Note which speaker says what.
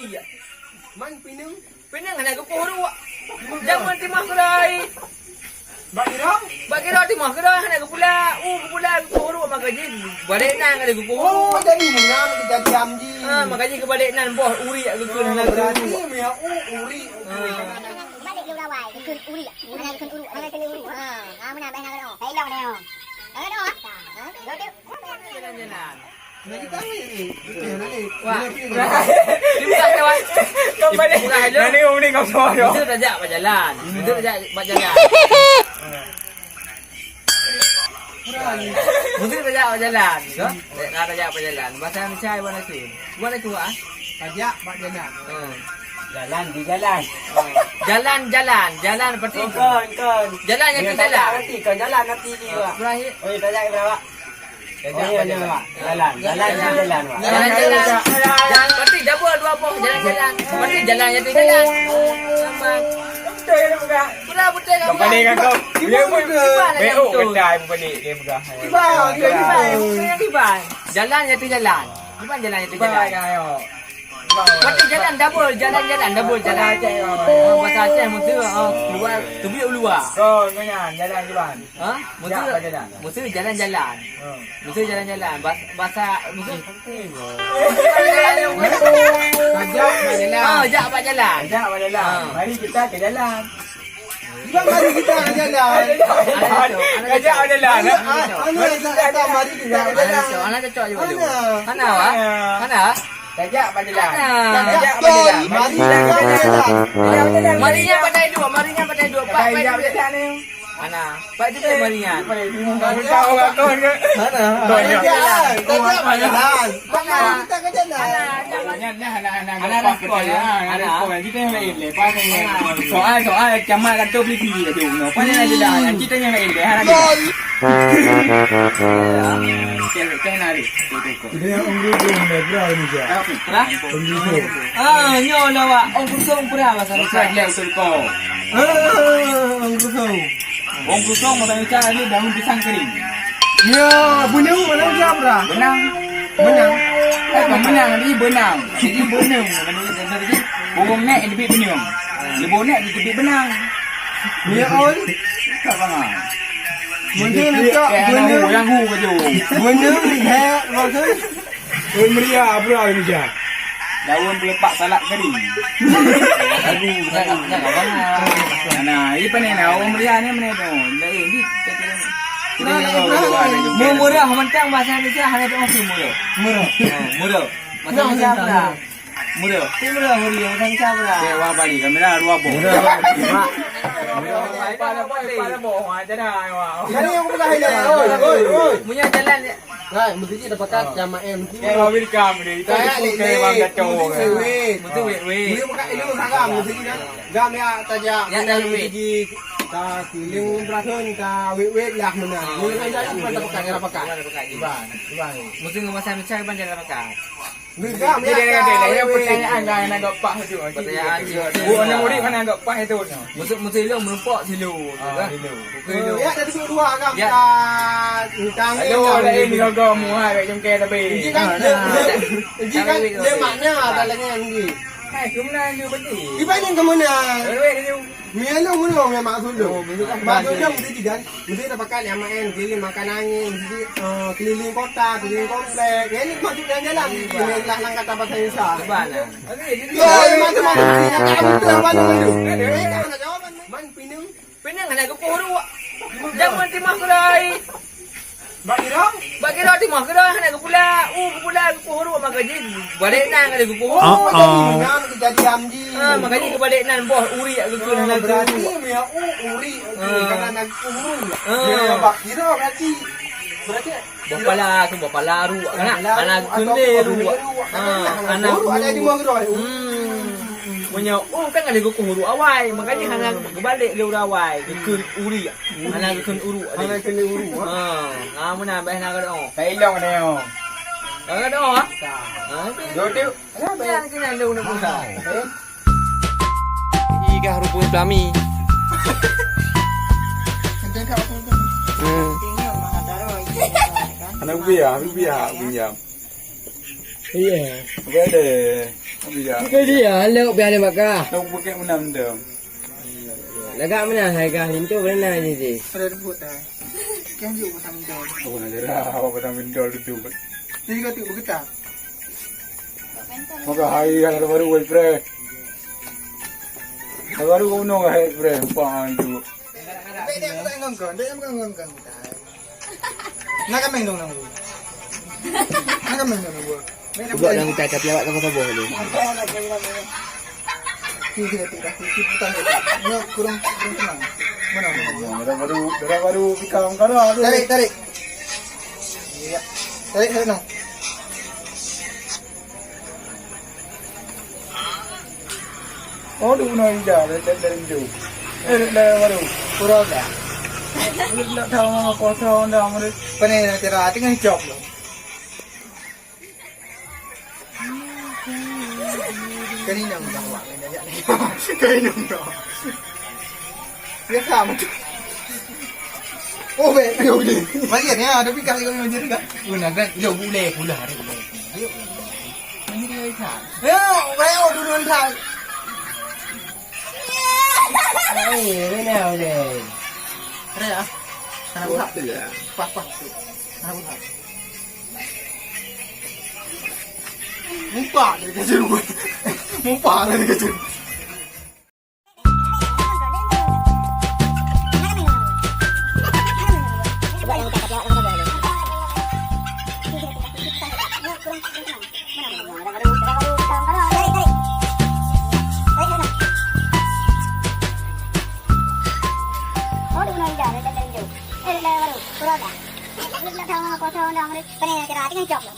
Speaker 1: uri ya.
Speaker 2: Man pinung
Speaker 1: Hanya ke puru. Jangan timah kedai. Bagi dah timah kedai hanya ke pula. Pula ke puru makanya balik nan ada ke puru.
Speaker 2: Oh jadi menang kita diam ji.
Speaker 1: Makanya ke balik nan boh uri ya ke hanya
Speaker 2: berarti mia uri.
Speaker 3: Balik ke lawai ke uri. Hanya ke uri. Hanya ke uri. Mana bah nak dah. Hai dah dah. Ada dah.
Speaker 1: Jalan-jalan.
Speaker 2: Nak kita ni.
Speaker 1: Wah. Dibuka kawan. Kembali.
Speaker 4: Nani umni kau soal.
Speaker 1: Itu tajak berjalan. Itu tajak berjalan. Mesti tajak berjalan. Nak tajak berjalan. Bahasa Malaysia warna tu. Warna tu ah.
Speaker 2: Tajak bak jalan.
Speaker 4: Jalan di jalan.
Speaker 1: Jalan seperti
Speaker 4: Kon.
Speaker 1: jalan yang tu jalan.
Speaker 4: Nanti kau jalan nanti ni wak.
Speaker 1: Berakhir.
Speaker 4: Oi tajak berapa? Jalan.
Speaker 1: Jalan. Berarti double dua boh jalan-jalan. Berarti jalan yang tu jalan. Sambang.
Speaker 4: Betul ya buka.
Speaker 1: Betul kan.
Speaker 4: Kau pandai kan kau? Dia pun beok kedai pun pandai dia buka.
Speaker 1: Kiban. Jalan yang tu jalan. Kiban jalan yang tu jalan. Berarti jalan double jalan. Bahasa Aceh mesti keluar tebiuk luar.
Speaker 4: Kau menyan jalan jalan.
Speaker 1: Ha? Mesti jalan-jalan. Mesti jalan-jalan. Bahasa mesti jak pak jalan.
Speaker 4: Mari kita ke jalan.
Speaker 2: Kita mari kita jalan.
Speaker 4: Ajak jalan.
Speaker 2: Anu kata mari kita jalan.
Speaker 1: Anak cocok juga tu. Mana awak? Mana?
Speaker 4: Ajak jalan.
Speaker 2: Mari jalan.
Speaker 1: Marinya pandai dua. Pak
Speaker 4: Ajak jalan ni.
Speaker 1: mana? Pak juga marinya.
Speaker 4: Kau orang kau ke?
Speaker 2: Mana? Mana kita ke jalan?
Speaker 4: Kita yang lain lepas ni. Soal camat kata beli TV kat tu. Apa ni ada dah. Kita yang lain deh. Kena ni.
Speaker 2: Dia umur belum berapa ni je.
Speaker 1: Nyolah wak. Orang kusung pura bahasa
Speaker 4: Saya lek usul kau. Orang kusung masa ni cara ni daun pisang kering.
Speaker 2: Ya, bunyi mana siapa?
Speaker 4: Benang. Bukan menang ni benang. Jadi benang. Jadi borong nek lebih benang. Lebih nek lebih benang.
Speaker 2: Ya on.
Speaker 4: Tak faham.
Speaker 2: Bunyi nak
Speaker 4: yang hu ke tu.
Speaker 2: bunyi ni maksud. Meriah bro ni je.
Speaker 4: Daun pelepak salak kering. Nah, ini panen orang meriah ni mana tu? Lain ni.
Speaker 1: murah mentang bahasa Indonesia hanya tu orang murah. Murah. Bahasa Indonesia apa? Murah. Murah bahasa Indonesia apa?
Speaker 4: Dewa Bali kamera dua boh.
Speaker 1: Pada boh aja dah.
Speaker 2: Jadi yang bukan hilang. Oi.
Speaker 1: Punya jalan
Speaker 2: Hai, mesti dapat jamaah mesti.
Speaker 4: Dewa welcome ni. Kita suka wang kacau.
Speaker 1: mesti wait.
Speaker 2: Ini bukan ini sagam mesti kan. Gam ya tajak.
Speaker 1: Ya dah wait.
Speaker 2: Ka kiling berakhun ka wet lah mana. Ini kan jadi pada pekan era pekan. Iban.
Speaker 1: Mesti bahasa Indonesia ban jalan makan.
Speaker 2: Gam ya.
Speaker 4: Dia pertanyaan dah nak agak pak tu.
Speaker 1: Pertanyaan dia.
Speaker 4: Bukan murid mana agak pak itu.
Speaker 1: Mesti lu menumpuk silu.
Speaker 2: Ya dari dua gam
Speaker 1: Ya.
Speaker 2: ka kang
Speaker 4: Hello, dah ini kau muat kat jengkel tapi.
Speaker 2: Jika dia makna dalamnya ni.
Speaker 4: Hai, kemana ni berarti?
Speaker 2: Iban yang ke mana?
Speaker 4: Wait ni.
Speaker 2: Miano mulu yang maksud tu. Maksud dia mesti kan. Mesti dapat yang main keliling makan angin, mesti keliling kota, keliling komplek. Ini maksud yang jalan. Ini lang kata bahasa Indonesia.
Speaker 1: Mana?
Speaker 2: Ya, macam-macam. Kamu tu apa tu? Jawapan man pinung.
Speaker 1: Penang hanya ke puru. Jangan timah kedai. Bagi dah timah kedai hanya ke pula. Ke puru makanya balik nan ada ke puru.
Speaker 2: Oh, jadi menang kita diam ji.
Speaker 1: Makanya ke balik nan boh uri ke hanya
Speaker 2: Berarti mia uri. Karena nak uri. Ya, bak kira berarti.
Speaker 1: Bapala ru anak kunde ru. Anak
Speaker 2: ada di mana kedai?
Speaker 1: punya kan ada gokong uru awai makanya hana kebalik le urawai ke uri hana ke uru
Speaker 2: Hana kena uru.
Speaker 1: mana bah nak ada
Speaker 4: Kai long ni.
Speaker 1: ada
Speaker 4: Jodoh.
Speaker 1: jangan kena ada nak buka igah rupun plami
Speaker 4: Anak biar pinjam.
Speaker 2: Iya.
Speaker 4: Apa ada? Biar. ya.
Speaker 1: Cái gì à? Liệu bè này mà ca.
Speaker 4: Đâu pakai menang dah.
Speaker 1: Lagak mana hai ka? Hintu mana ni je?
Speaker 2: Pada rebut dah. Kan juga pasang mindol.
Speaker 4: Oh, nak dah apa pasang mindol tu.
Speaker 2: Jadi kau tu bergetar.
Speaker 4: Maka hari yang baru wei pre. Baru kau nong hai pre, pa itu.
Speaker 2: Dia bukan ngongkong, dia bukan ngongkong. Nak kau main dong nang. Nak kau main dong nang.
Speaker 1: Buat yang kita tapi awak tak boleh ni.
Speaker 2: Kita tidak putar. Nak kurang tenang. Mana?
Speaker 4: Dah baru pikam kara.
Speaker 2: Tarik. Ya. Tarik nang.
Speaker 4: Oh, tu nak ida, dari itu. Dah baru.
Speaker 2: Kurang dah.
Speaker 4: Nak tahu apa kau dah mana?
Speaker 2: Panen nak cerah, tinggal job lo. Kani nang dah buat ni ajak ni. Kani nang dah. Dia sama tu. Oh, baik, okey. Mari ni ada pikir kau macam ni kan?
Speaker 1: Guna kan dia boleh pula hari boleh. Ini dia ikan.
Speaker 2: Baik, dulu dah.
Speaker 1: Ai, nào đây.
Speaker 2: Ada ya? Sana buka tu ya. Pas. Sana buka. Muka dia kecil. Muka dia kecil.
Speaker 3: Kurang dah. Nak tahu apa kau dah. Panen nak cerah, tinggal job lo.